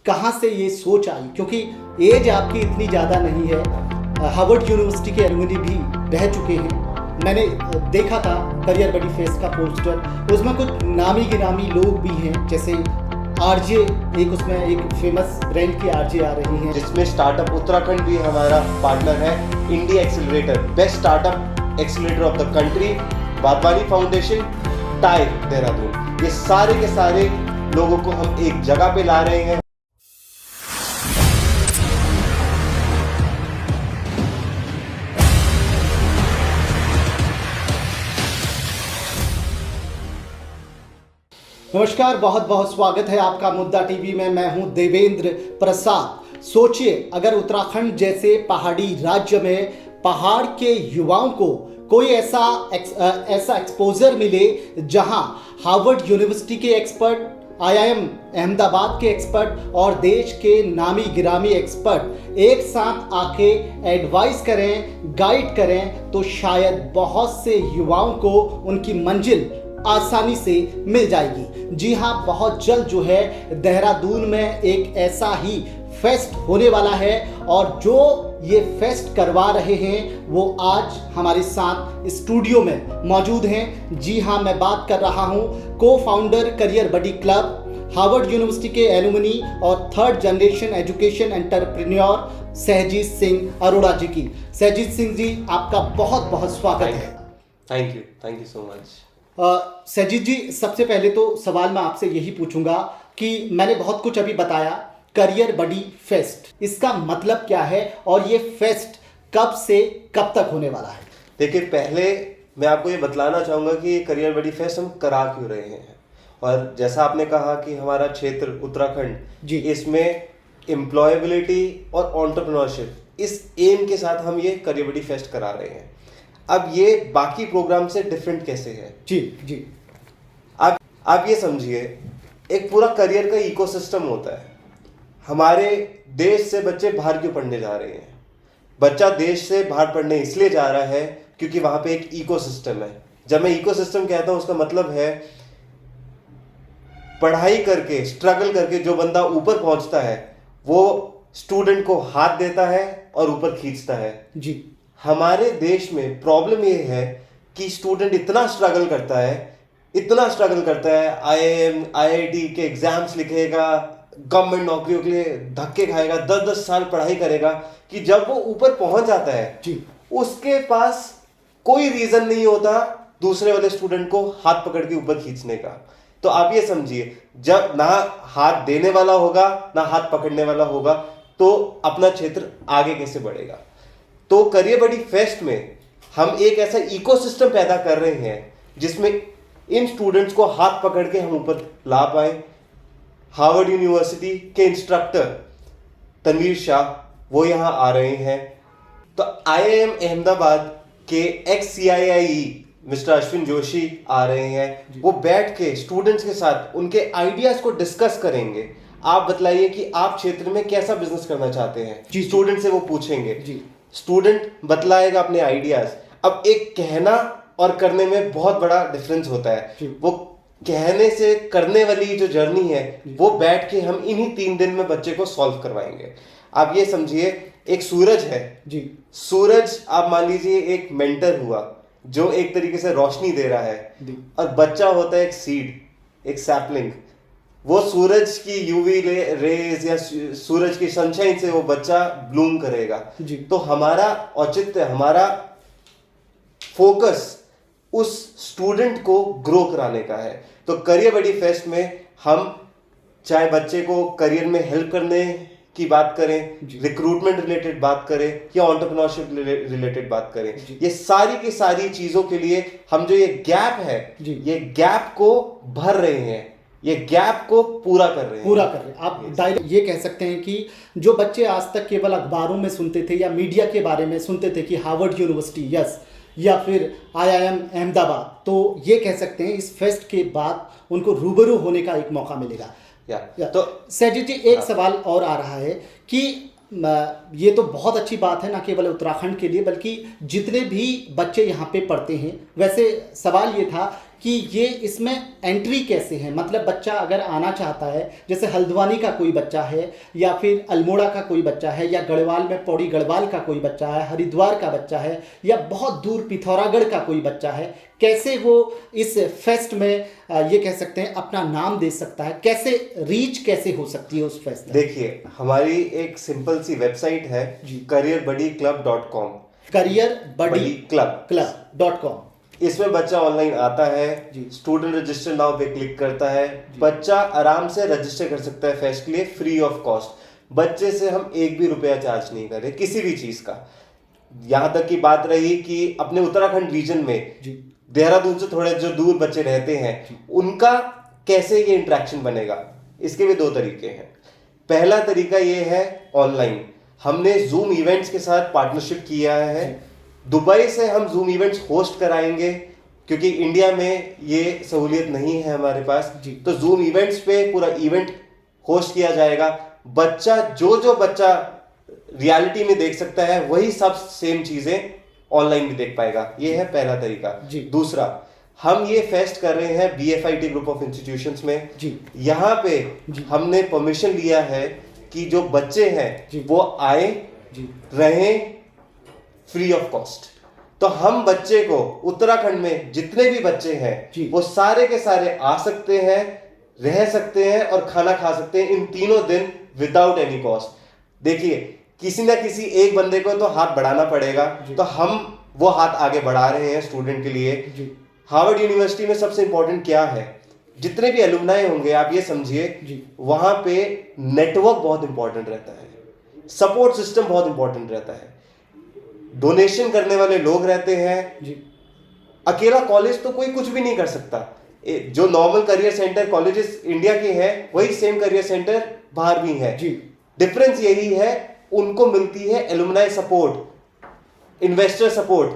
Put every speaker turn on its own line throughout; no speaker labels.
कहाँ से ये सोच आई, क्योंकि एज आपकी इतनी ज़्यादा नहीं है। हार्वर्ड यूनिवर्सिटी के एलुमनी भी रह चुके हैं। मैंने देखा था करियर बडी फेस्ट का पोस्टर, उसमें कुछ नामी गिरामी लोग भी हैं, जैसे आरजे, एक उसमें एक फेमस ब्रांड की आरजे आ रही हैं,
जिसमें स्टार्टअप उत्तराखंड भी हमारा पार्टनर है। India accelerator, best startup accelerator of the country, बागवानी फाउंडेशन, टाई देहरादून, ये सारे के सारे लोगों को हम एक जगह पे ला रहे हैं।
नमस्कार, बहुत बहुत स्वागत है आपका मुद्दा टीवी में। मैं हूं देवेंद्र प्रसाद। सोचिए, अगर उत्तराखंड जैसे पहाड़ी राज्य में पहाड़ के युवाओं को कोई ऐसा एक्सपोजर मिले जहां हार्वर्ड यूनिवर्सिटी के एक्सपर्ट, IIM अहमदाबाद के एक्सपर्ट और देश के नामी गिरामी एक्सपर्ट एक साथ आके एडवाइस करें, गाइड करें, तो शायद बहुत से युवाओं को उनकी मंजिल आसानी से मिल जाएगी। जी हाँ, बहुत जल्द जो है देहरादून में एक ऐसा ही फेस्ट होने वाला है, और जो ये फेस्ट करवा रहे हैं वो आज हमारे साथ स्टूडियो में मौजूद हैं। जी हाँ, मैं बात कर रहा हूँ को founder career buddy club, Harvard university के एलुमनी और third generation education entrepreneur Sahajeet Singh Arora ji की। सहजीत सिंह जी, आपका बहुत बहुत स्वागत है।
Thank you so much.
Sahajeet ji, सबसे पहले तो सवाल मैं आपसे यही पूछूंगा कि मैंने बहुत कुछ अभी बताया, करियर बडी फेस्ट, इसका मतलब क्या है और ये फेस्ट कब से कब तक होने वाला है?
देखिए, पहले मैं आपको ये बतलाना चाहूँगा कि ये करियर बडी फेस्ट हम करा क्यों रहे हैं। और जैसा आपने कहा कि हमारा क्षेत्र उत्तराखंड जी, इसमें एम्प्लॉयबिलिटी और एंटरप्रेन्योरशिप, इस एम के साथ हम ये करियर बडी फेस्ट करा रहे हैं। अब ये बाकी प्रोग्राम से डिफरेंट कैसे है?
जी जी,
आप ये समझिए, एक पूरा करियर का इकोसिस्टम होता है। हमारे देश से बच्चे बाहर क्यों पढ़ने जा रहे हैं? बच्चा देश से बाहर पढ़ने इसलिए जा रहा है क्योंकि वहां पे एक इकोसिस्टम है। जब मैं इकोसिस्टम कहता हूं, उसका मतलब है पढ़ाई करके, स्ट्रगल करके जो बंदा ऊपर पहुंचता है वो स्टूडेंट को हाथ देता है और ऊपर खींचता है।
जी,
हमारे देश में प्रॉब्लम ये है कि स्टूडेंट इतना स्ट्रगल करता है, IIM IIT के एग्जाम्स लिखेगा, गवर्नमेंट नौकरियों के लिए धक्के खाएगा, 10-10 साल पढ़ाई करेगा, कि जब वो ऊपर पहुंच जाता है जी, उसके पास कोई रीजन नहीं होता दूसरे वाले स्टूडेंट को हाथ पकड़ के ऊपर खींचने का। तो आप ये समझिए, जब ना हाथ देने वाला होगा ना हाथ पकड़ने वाला होगा, तो अपना क्षेत्र आगे कैसे बढ़ेगा? तो करियर बडी फेस्ट में हम एक ऐसा इकोसिस्टम पैदा कर रहे हैं जिसमें इन स्टूडेंट्स को हाथ पकड़ के हम ऊपर ला पाए। हार्वर्ड यूनिवर्सिटी के इंस्ट्रक्टर तनवीर शाह वो यहाँ आ रहे हैं। तो IIM अहमदाबाद के ex-CIIE मिस्टर अश्विन जोशी आ रहे हैं। वो बैठ के स्टूडेंट्स के साथ उनके आइडियाज को डिस्कस करेंगे। आप बतलाइए कि आप क्षेत्र में कैसा बिजनेस करना चाहते हैं, स्टूडेंट से वो पूछेंगे जी। स्टूडेंट बतलाएगा अपने आइडियाज। अब एक कहना और करने में बहुत बड़ा डिफरेंस होता है। वो कहने से करने वाली जो जर्नी है वो बैठ के हम इन्हीं 3 दिन में बच्चे को सॉल्व करवाएंगे। आप ये समझिए, एक सूरज है जी, सूरज आप मान लीजिए एक मेंटर हुआ जो एक तरीके से रोशनी दे रहा है, और बच्चा होता है एक सीड, एक सैपलिंग। वो सूरज की यूवी रेज या सूरज की सनशाइन से वो बच्चा ब्लूम करेगा जी। तो हमारा औचित्य, हमारा फोकस उस स्टूडेंट को ग्रो कराने का है। तो करियर बडी फेस्ट में हम चाहे बच्चे को करियर में हेल्प करने की बात करें, रिक्रूटमेंट रिलेटेड बात करें या एंटरप्रेन्योरशिप रिलेटेड बात करें, ये सारी की सारी चीजों के लिए हम जो ये गैप है, ये गैप को भर रहे हैं, ये गैप को पूरा कर रहे हैं।
आप डायरेक्ट ये कह सकते हैं कि जो बच्चे आज तक केवल अखबारों में सुनते थे या मीडिया के बारे में सुनते थे कि हार्वर्ड यूनिवर्सिटी यस या फिर IIM अहमदाबाद, तो ये कह सकते हैं इस फेस्ट के बाद उनको रूबरू होने का एक मौका मिलेगा। तो सहजीत जी, एक सवाल और आ रहा है कि ये तो बहुत अच्छी बात है ना केवल उत्तराखंड के लिए बल्कि जितने भी बच्चे यहाँ पे पढ़ते हैं। वैसे सवाल ये था कि ये इसमें एंट्री कैसे है, मतलब बच्चा अगर आना चाहता है, जैसे हल्द्वानी का कोई बच्चा है या फिर अल्मोड़ा का कोई बच्चा है या गढ़वाल में पौड़ी गढ़वाल का कोई बच्चा है, हरिद्वार का बच्चा है या बहुत दूर पिथौरागढ़ का कोई बच्चा है, कैसे वो इस फेस्ट में ये कह सकते हैं अपना नाम दे सकता है, कैसे रीच कैसे हो सकती है उस फेस्ट?
देखिए, हमारी एक सिंपल सी वेबसाइट है careerbuddyclub.com,
careerbuddyclub.com।
इसमें बच्चा ऑनलाइन आता है, स्टूडेंट रजिस्टर नाउ पे क्लिक करता है, बच्चा आराम से रजिस्टर कर सकता है फेस्ट के लिए फ्री ऑफ कॉस्ट। बच्चे से हम एक भी रुपया चार्ज नहीं कर रहे किसी भी चीज का। यहाँ तक की बात रही कि अपने उत्तराखंड रीजन में देहरादून से थोड़े जो दूर बच्चे रहते हैं उनका कैसे ये इंटरेक्शन बनेगा, इसके भी दो तरीके हैं। पहला तरीका ये है ऑनलाइन, हमने जूम इवेंट्स के साथ पार्टनरशिप किया है। दुबई से हम जूम इवेंट्स होस्ट कराएंगे क्योंकि इंडिया में ये सहूलियत नहीं है हमारे पास, तो जूम इवेंट्स पे पूरा इवेंट होस्ट किया जाएगा। बच्चा जो बच्चा रियलिटी में देख सकता है वही सब सेम चीजें ऑनलाइन भी देख पाएगा। ये है पहला तरीका। दूसरा, हम ये फेस्ट कर रहे हैं BFIT ग्रुप ऑफ इंस्टीट्यूशंस में। यहाँ पे हमने परमिशन लिया है कि जो बच्चे हैं वो आए रहें फ्री ऑफ कॉस्ट। तो हम बच्चे को उत्तराखंड में जितने भी बच्चे हैं वो सारे के सारे आ सकते हैं, रह सकते हैं और खाना खा सकते हैं इन 3 दिन विदाउट एनी कॉस्ट। देखिए, किसी ना किसी एक बंदे को तो हाथ बढ़ाना पड़ेगा, तो हम वो हाथ आगे बढ़ा रहे हैं स्टूडेंट के लिए। हार्वर्ड यूनिवर्सिटी में सबसे इंपॉर्टेंट क्या है, जितने भी एलुमनाई होंगे आप ये समझिए वहां पे नेटवर्क बहुत इंपॉर्टेंट रहता है, सपोर्ट सिस्टम बहुत इंपॉर्टेंट रहता है, डोनेशन करने वाले लोग रहते हैं। अकेला कॉलेज तो कोई कुछ भी नहीं कर सकता। जो normal career centre colleges India के हैं वही सेम करियर सेंटर बाहर भी है। डिफरेंस यही है, उनको मिलती है alumni support, investor support,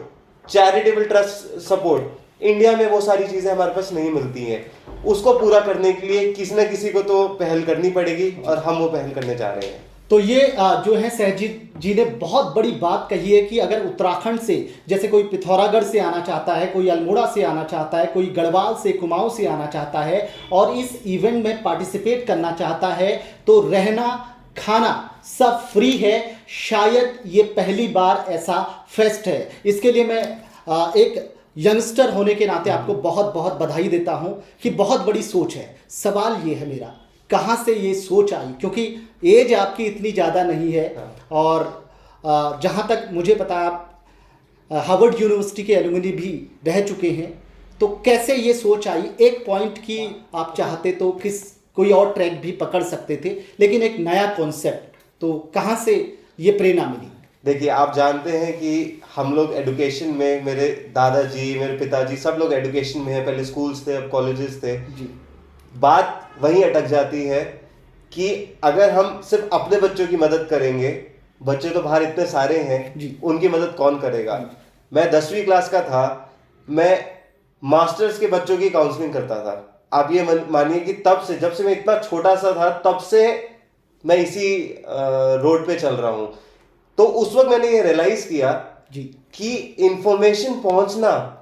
charitable trust support. India में वो सारी चीजें हमारे पास नहीं मिलती हैं। उसको पूरा करने के लिए किसी न किसी को तो पहल करनी पड़ेगी और हम वो पहल करने जा रहे हैं।
तो ये जो है सहजीत जी ने बहुत बड़ी बात कही है कि अगर उत्तराखंड से जैसे कोई पिथौरागढ़ से आना चाहता है, कोई अल्मोड़ा से आना चाहता है, कोई गढ़वाल से कुमाऊं से आना चाहता है और इस इवेंट में पार्टिसिपेट करना चाहता है तो रहना खाना सब फ्री है। शायद ये पहली बार ऐसा फेस्ट है। इसके लिए मैं एक यंगस्टर होने के नाते आपको बहुत बहुत बधाई देता हूं कि बहुत बड़ी सोच है। सवाल ये है मेरा, कहाँ से ये सोच आई? क्योंकि एज आपकी इतनी ज़्यादा नहीं है और जहाँ तक मुझे पता आप हार्वर्ड यूनिवर्सिटी के एलुमनी भी रह चुके हैं, तो कैसे ये सोच आई? एक पॉइंट की आप चाहते तो कोई और ट्रैक भी पकड़ सकते थे, लेकिन एक नया कॉन्सेप्ट, तो कहाँ से ये प्रेरणा मिली?
देखिए, आप जानते हैं कि हम लोग एजुकेशन में, मेरे दादाजी, मेरे पिताजी सब लोग एजुकेशन में हैं। पहले स्कूल्स थे, अब कॉलेजेस थे। बात वहीं अटक जाती है कि अगर हम सिर्फ अपने बच्चों की मदद करेंगे, बच्चे तो बाहर इतने सारे हैं, उनकी मदद कौन करेगा? मैं 10वीं क्लास का था, मैं मास्टर्स के बच्चों की काउंसलिंग करता था। आप ये मानिए कि तब से, जब से मैं इतना छोटा सा था, तब से मैं इसी रोड पे चल रहा हूं। तो उस वक्त मैंने ये रियलाइज किया कि इंफॉर्मेशन पहुंचना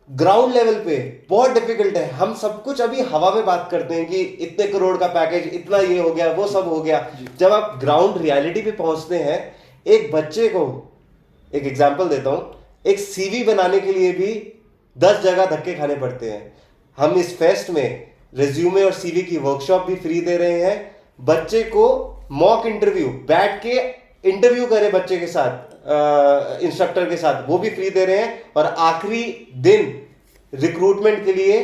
ग्राउंड लेवल पे बहुत डिफिकल्ट है। हम सब कुछ अभी हवा में बात करते हैं कि इतने करोड़ का पैकेज, इतना ये हो गया, वो सब हो गया। जब आप ग्राउंड रियलिटी पे पहुंचते हैं, एक बच्चे को, एक एग्जांपल देता हूं, एक सीवी बनाने के लिए भी 10 जगह धक्के खाने पड़ते हैं। हम इस फेस्ट में रिज्यूमे और सीवी की वर्कशॉप भी फ्री दे रहे हैं। बच्चे को मॉक इंटरव्यू, बैठ के इंटरव्यू करे बच्चे के साथ, इंस्ट्रक्टर के साथ, वो भी फ्री दे रहे हैं। और आखिरी दिन रिक्रूटमेंट के लिए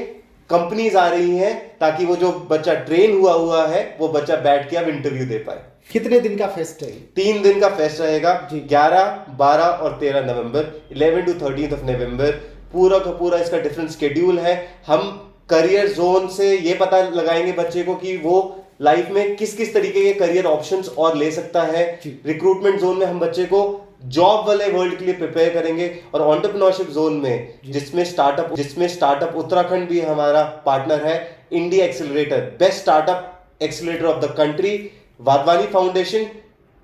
कंपनीज आ रही हैं ताकि वो जो बच्चा ट्रेन हुआ है वो बच्चा बैठ के अब इंटरव्यू दे पाए।
कितने दिन का फेस्ट है?
3 दिन का फेस्ट रहेगा, 11, 12 और 13 नवंबर, 11 to 13 नवंबर। पूरा का पूरा इसका डिफरेंट शेड्यूल है। हम करियर जोन से ये पता लगाएंगे बच्चे को कि वो लाइफ में किस किस तरीके के करियर ऑप्शंस और ले सकता है। रिक्रूटमेंट जोन में हम बच्चे को जॉब वाले वर्ल्ड के लिए प्रिपेयर करेंगे। और एंटरप्रेन्योरशिप जोन में जिसमें स्टार्टअप उत्तराखंड भी हमारा पार्टनर है, India accelerator, best startup accelerator of the country, Wadhwani foundation,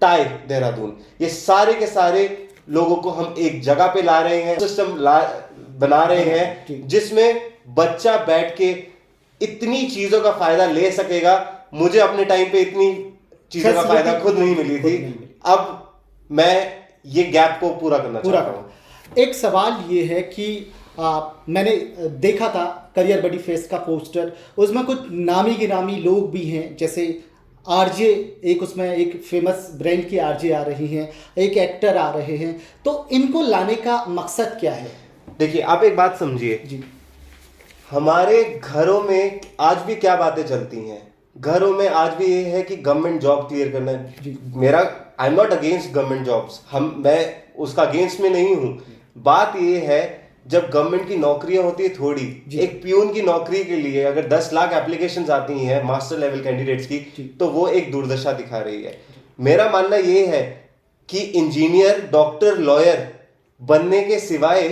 tie Dehradun, ये सारे के सारे लोगों को हम एक जगह पे ला रहे हैं, सिस्टम बना रहे हैं जिसमें बच्चा बैठ के इतनी चीजों का फायदा ले सकेगा। मुझे अपने टाइम पे इतनी चीजों का फायदा खुद नहीं मिली थी, अब मैं ये गैप को पूरा करना चाहता हूँ।
एक सवाल ये है कि मैंने देखा था करियर बडी फेस्ट का पोस्टर, उसमें कुछ नामी गिरामी लोग भी हैं, जैसे आरजे, एक उसमें एक फेमस ब्रांड की आरजे आ रही हैं, एक एक्टर आ रहे हैं, तो इनको लाने का मकसद क्या है?
देखिए, आप एक बात समझिए जी, हमारे घरों में आज भी क्या बातें चलती हैं, घरों में आज भी ये है कि गवर्नमेंट जॉब क्लियर करना है। मेरा I am not against government jobs, मैं उसका अगेंस्ट में नहीं हूँ। बात ये है, जब गवर्नमेंट की नौकरियां होती है थोड़ी, एक प्यून की नौकरी के लिए अगर 10 लाख एप्लीकेशंस आती हैं मास्टर लेवल कैंडिडेट्स की, तो वो एक दुर्दशा दिखा रही है। मेरा मानना ये है कि इंजीनियर, डॉक्टर, लॉयर बनने के सिवाय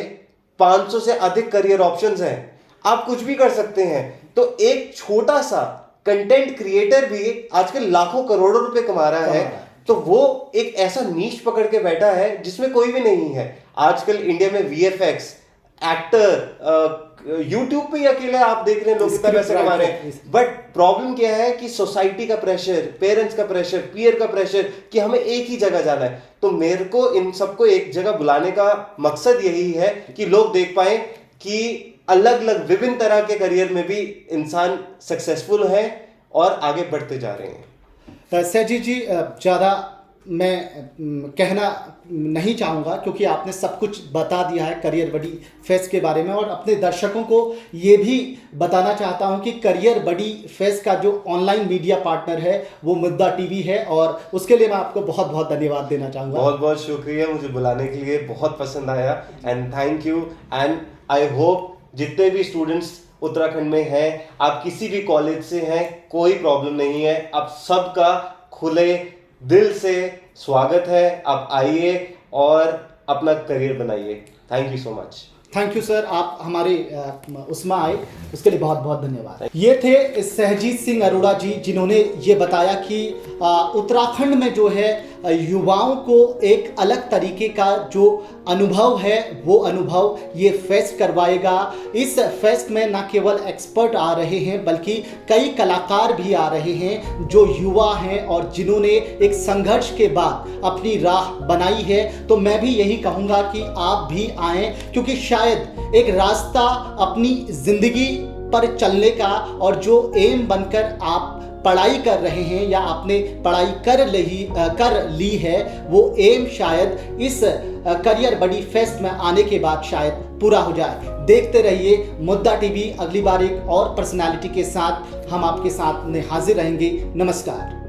500 से अधिक करियर ऑप्शंस हैं, आप कुछ भी कर सकते हैं। तो एक छोटा सा कंटेंट क्रिएटर भी आजकल लाखों करोड़ों रुपए कमा रहा है, तो वो एक ऐसा नीश पकड़ के बैठा है जिसमें कोई भी नहीं है। आजकल इंडिया में वीएफएक्स, एक्टर, यूट्यूब पे अकेले आप देख रहे हैं लोग कितना पैसा कमा रहे हैं। बट प्रॉब्लम क्या है कि सोसाइटी का प्रेशर, पेरेंट्स का प्रेशर, पीयर का प्रेशर कि हमें एक ही जगह जाना है। तो मेरे को इन सबको एक जगह बुलाने का मकसद यही है कि लोग देख पाए कि अलग अलग विभिन्न तरह के करियर में भी इंसान सक्सेसफुल है और आगे बढ़ते जा रहे हैं।
सहजी जी, ज़्यादा मैं कहना नहीं चाहूँगा क्योंकि आपने सब कुछ बता दिया है करियर बडी फेस्ट के बारे में, और अपने दर्शकों को ये भी बताना चाहता हूँ कि करियर बडी फेस्ट का जो ऑनलाइन मीडिया पार्टनर है वो मुद्दा टीवी है, और उसके लिए मैं आपको बहुत बहुत धन्यवाद देना चाहूँगा।
बहुत बहुत शुक्रिया मुझे बुलाने के लिए, बहुत पसंद आया and thank you. And I hope जितने भी स्टूडेंट्स उत्तराखंड में हैं, आप किसी भी कॉलेज से हैं, कोई प्रॉब्लम नहीं है, आप सबका खुले दिल से स्वागत है। आप आइए और अपना करियर बनाइए। Thank you so much.
Thank you sir, आप हमारे उसमें आए उसके लिए बहुत बहुत धन्यवाद। ये थे सहजीत सिंह अरोड़ा जी, जिन्होंने ये बताया कि उत्तराखंड में जो है युवाओं को एक अलग तरीके का जो अनुभव है वो अनुभव ये फेस्ट करवाएगा। इस फेस्ट में न केवल एक्सपर्ट आ रहे हैं बल्कि कई कलाकार भी आ रहे हैं जो युवा हैं और जिन्होंने एक संघर्ष के बाद अपनी राह बनाई है। तो मैं भी यही कहूँगा कि आप भी आएँ, क्योंकि शायद एक रास्ता अपनी ज़िंदगी पर चलने का और जो एम बनकर आप पढ़ाई कर रहे हैं या आपने पढ़ाई कर ली है, वो एम शायद इस करियर बडी फेस्ट में आने के बाद शायद पूरा हो जाए। देखते रहिए मुद्दा टीवी। अगली बार एक और पर्सनालिटी के साथ हम आपके साथ हाजिर रहेंगे। नमस्कार।